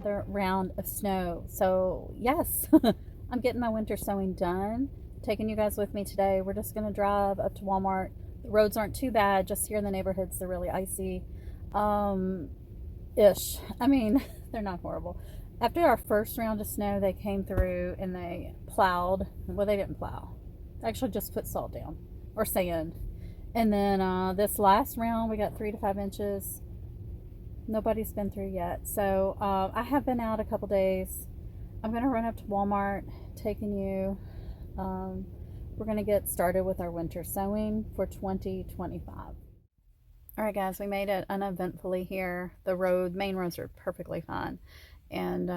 another round of snow. So yes, I'm getting my winter sowing done. Taking you guys with me today. We're just gonna drive up to Walmart. The roads aren't too bad, just here in the neighborhoods they're really icy. Um, ish. I mean, they're not horrible. After our first round of snow, they came through and they plowed. Well, they didn't plow. They actually just put salt down or sand. And then this last round, we got 3 to 5 inches. Nobody's been through yet. So I have been out a couple days. I'm going to run up to Walmart, taking you. Um, we're going to get started with our winter sowing for 2025. All right, guys, we made it uneventfully here. The main roads are perfectly fine. And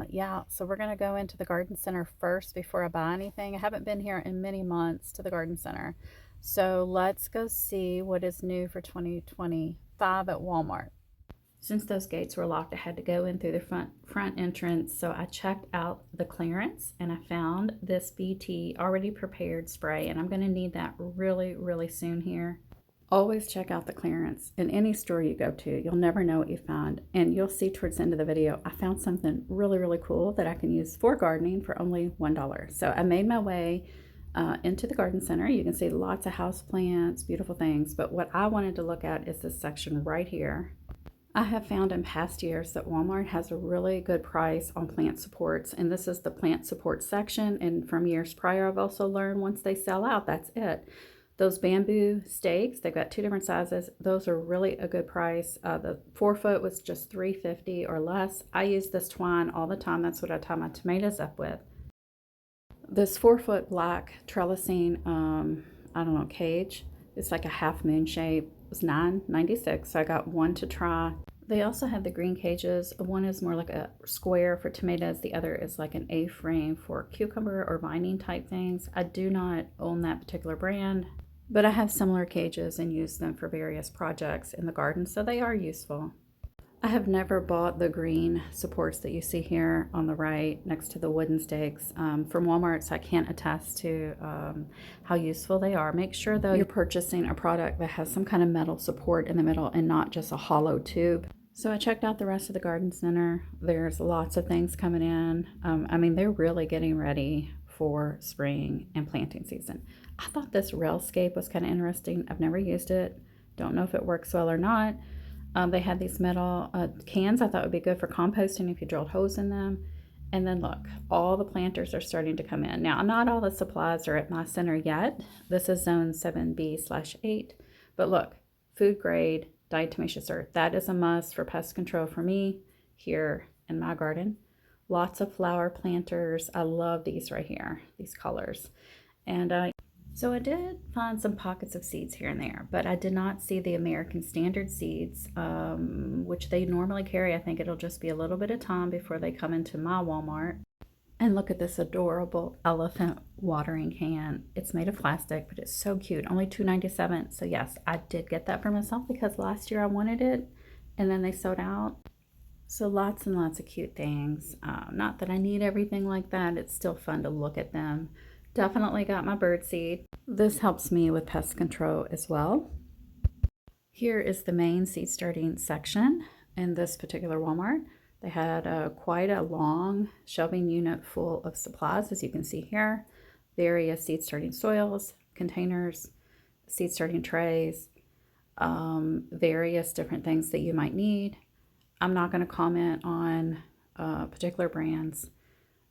yeah, so we're going to go into the garden center first before I buy anything. I haven't been here in many months to the garden center. So let's go see what is new for 2025 at Walmart. Since those gates were locked, I had to go in through the front entrance. So I checked out the clearance and I found this BT already prepared spray, and I'm going to need that really, really soon here. Always check out the clearance in any store you go to. You'll never know what you find. And you'll see towards the end of the video, I found something really, really cool that I can use for gardening for only $1. So I made my way into the garden center. You can see lots of house plants, beautiful things. But what I wanted to look at is this section right here. I have found in past years that Walmart has a really good price on plant supports, and this is the plant support section. And from years prior, I've also learned once they sell out, that's it. Those bamboo stakes, they've got 2 different sizes. Those are really a good price. The 4-foot was just $3.50 or less. I use this twine all the time. That's what I tie my tomatoes up with. This 4-foot black trellising, I don't know, cage. It's like a half moon shape. It was $9.96, so I got one to try. They also have the green cages. One is more like a square for tomatoes. The other is like an A-frame for cucumber or vining type things. I do not own that particular brand, but I have similar cages and use them for various projects in the garden, so they are useful. I have never bought the green supports that you see here on the right next to the wooden stakes from Walmart, so I can't attest to how useful they are. Make sure though you're purchasing a product that has some kind of metal support in the middle and not just a hollow tube. So I checked out the rest of the garden center. There's lots of things coming in. I mean, they're really getting ready for spring and planting season. I thought this railscape was kind of interesting. I've never used it. Don't know if it works well or not. They had these metal cans I thought would be good for composting if you drilled holes in them. And then look, all the planters are starting to come in. Now, not all the supplies are at my center yet. This is zone 7B/8. But look, food grade diatomaceous earth. That is a must for pest control for me here in my garden. Lots of flower planters. I love these right here, these colors. And so I did find some pockets of seeds here and there, but I did not see the American Standard seeds, which they normally carry. I think it'll just be a little bit of time before they come into my Walmart. And look at this adorable elephant watering can. It's made of plastic, but it's so cute. Only $2.97. So yes, I did get that for myself because last year I wanted it and then they sold out. So lots and lots of cute things. Not that I need everything like that. It's still fun to look at them. Definitely got my bird seed. This helps me with pest control as well. Here is the main seed starting section in this particular Walmart. They had quite a long shelving unit full of supplies, as you can see here. Various seed starting soils, containers, seed starting trays, various different things that you might need. I'm not going to comment on particular brands,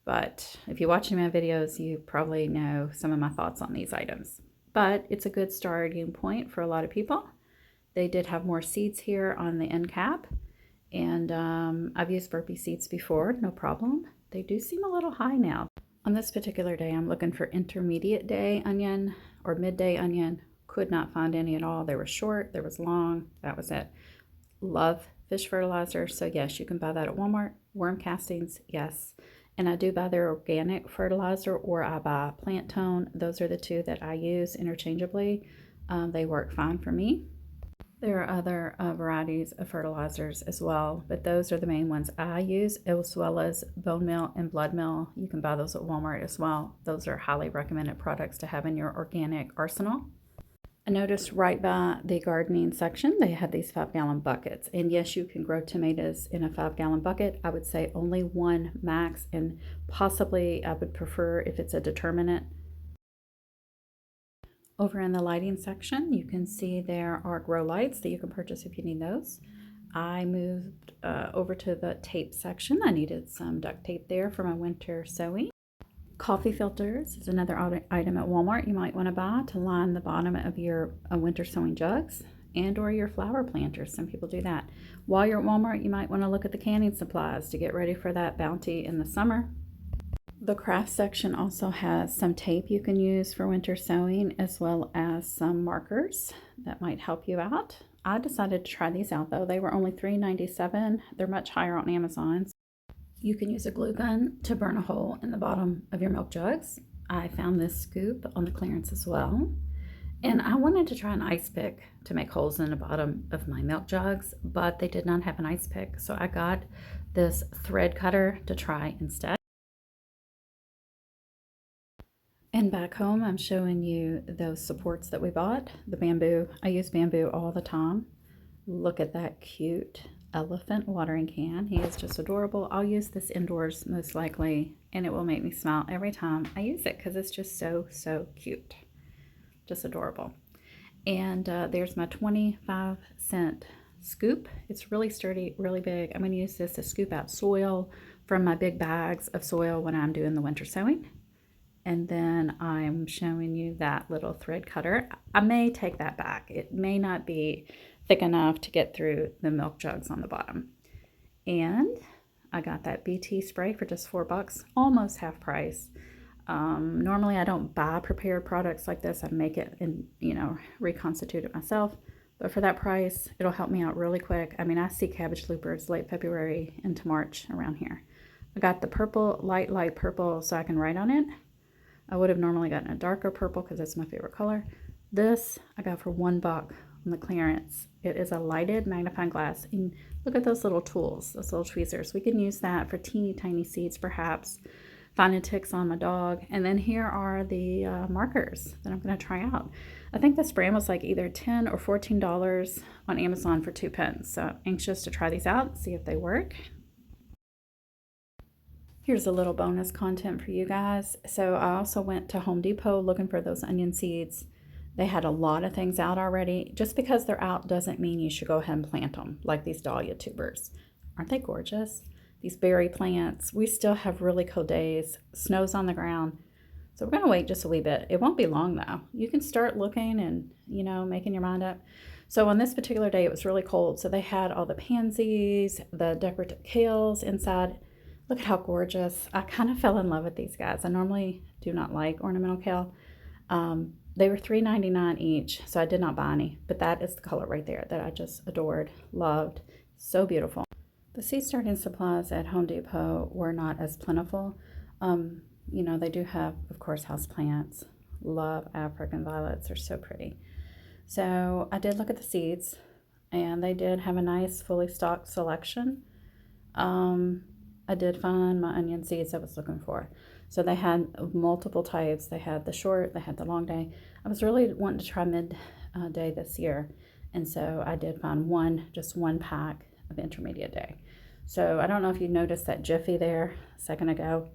but if you watch my videos, you probably know some of my thoughts on these items. But it's a good starting point for a lot of people. They did have more seeds here on the end cap. And I've used burpee seeds before, no problem. They do seem a little high now. On this particular day, I'm looking for intermediate day onion or midday onion. Could not find any at all. There was short, there was long, that was it. Love fish fertilizer, so yes, you can buy that at Walmart. Worm castings, yes. And I do buy their organic fertilizer or I buy plant tone. Those are the two that I use interchangeably. They work fine for me. There are other varieties of fertilizers as well, but those are the main ones I use, as well as bone meal and blood meal. You can buy those at Walmart as well. Those are highly recommended products to have in your organic arsenal. I noticed right by the gardening section, they had these 5-gallon buckets. And yes, you can grow tomatoes in a 5-gallon bucket. I would say only one max, and possibly I would prefer if it's a determinate. Over in the lighting section, you can see there are grow lights that you can purchase if you need those. I moved over to the tape section. I needed some duct tape there for my winter sewing. Coffee filters is another item at Walmart you might want to buy to line the bottom of your winter sewing jugs and or your flower planters. Some people do that. While you're at Walmart, you might want to look at the canning supplies to get ready for that bounty in the summer. The craft section also has some tape you can use for winter sewing, as well as some markers that might help you out. I decided to try these out though. They were only $3.97. They're much higher on Amazon. You can use a glue gun to burn a hole in the bottom of your milk jugs. I found this scoop on the clearance as well. And I wanted to try an ice pick to make holes in the bottom of my milk jugs, but they did not have an ice pick. So I got this thread cutter to try instead. And back home, I'm showing you those supports that we bought. The bamboo. I use bamboo all the time. Look at that cute elephant watering can. He is just adorable. I'll use this indoors most likely, and it will make me smile every time I use it because it's just so cute. Just adorable. And there's my 25-cent scoop. It's really sturdy, really big. I'm going to use this to scoop out soil from my big bags of soil when I'm doing the winter sowing. And then I'm showing you that little thread cutter. I may take that back. It may not be thick enough to get through the milk jugs on the bottom. And I got that BT spray for just $4, almost half price. Normally I don't buy prepared products like this. I make it and, reconstitute it myself. But for that price, it'll help me out really quick. I mean, I see cabbage loopers late February into March around here. I got the purple, light purple, so I can write on it. I would have normally gotten a darker purple because it's my favorite color. This I got for $1 on the clearance. It is a lighted magnifying glass. And look at those little tools, those little tweezers. We can use that for teeny tiny seeds, perhaps. Finding ticks on my dog. And then here are the markers that I'm going to try out. I think this brand was like either $10 or $14 on Amazon for 2 pence. So I'm anxious to try these out, see if they work. Here's a little bonus content for you guys. So I also went to Home Depot looking for those onion seeds. They had a lot of things out already. Just because they're out doesn't mean you should go ahead and plant them, like these dahlia tubers. Aren't they gorgeous? These berry plants. We still have really cold days. Snow's on the ground. So we're going to wait just a wee bit. It won't be long though. You can start looking and, making your mind up. So on this particular day, it was really cold. So they had all the pansies, the decorative kales inside. Look at how gorgeous. I kind of fell in love with these guys. I normally do not like ornamental kale. They were $3.99 each, so I did not buy any. But that is the color right there that I just adored, loved. So beautiful. The seed starting supplies at Home Depot were not as plentiful. They do have, of course, house plants. Love African violets. They're so pretty. So I did look at the seeds, and they did have a nice fully stocked selection. I did find my onion seeds I was looking for. So they had multiple types. They had the short, they had the long day. I was really wanting to try mid-day this year. And so I did find just one pack of intermediate day. So I don't know if you noticed that Jiffy there a second ago.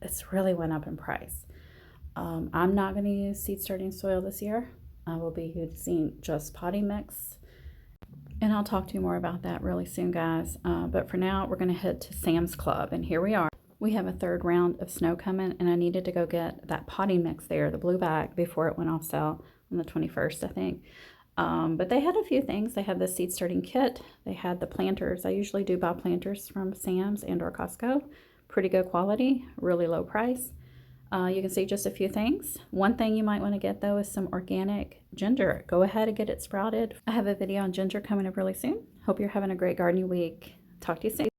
It's really went up in price. I'm not going to use seed starting soil this year. I will be using just potty mix. And I'll talk to you more about that really soon, guys. But for now, we're going to head to Sam's Club. And here we are. We have a third round of snow coming, and I needed to go get that potty mix there, the blue bag, before it went off sale on the 21st, I think. But they had a few things. They had the seed starting kit. They had the planters. I usually do buy planters from Sam's and or Costco. Pretty good quality, really low price. You can see just a few things. One thing you might want to get though is some organic ginger. Go ahead and get it sprouted. I have a video on ginger coming up really soon. Hope you're having a great gardening week. Talk to you soon.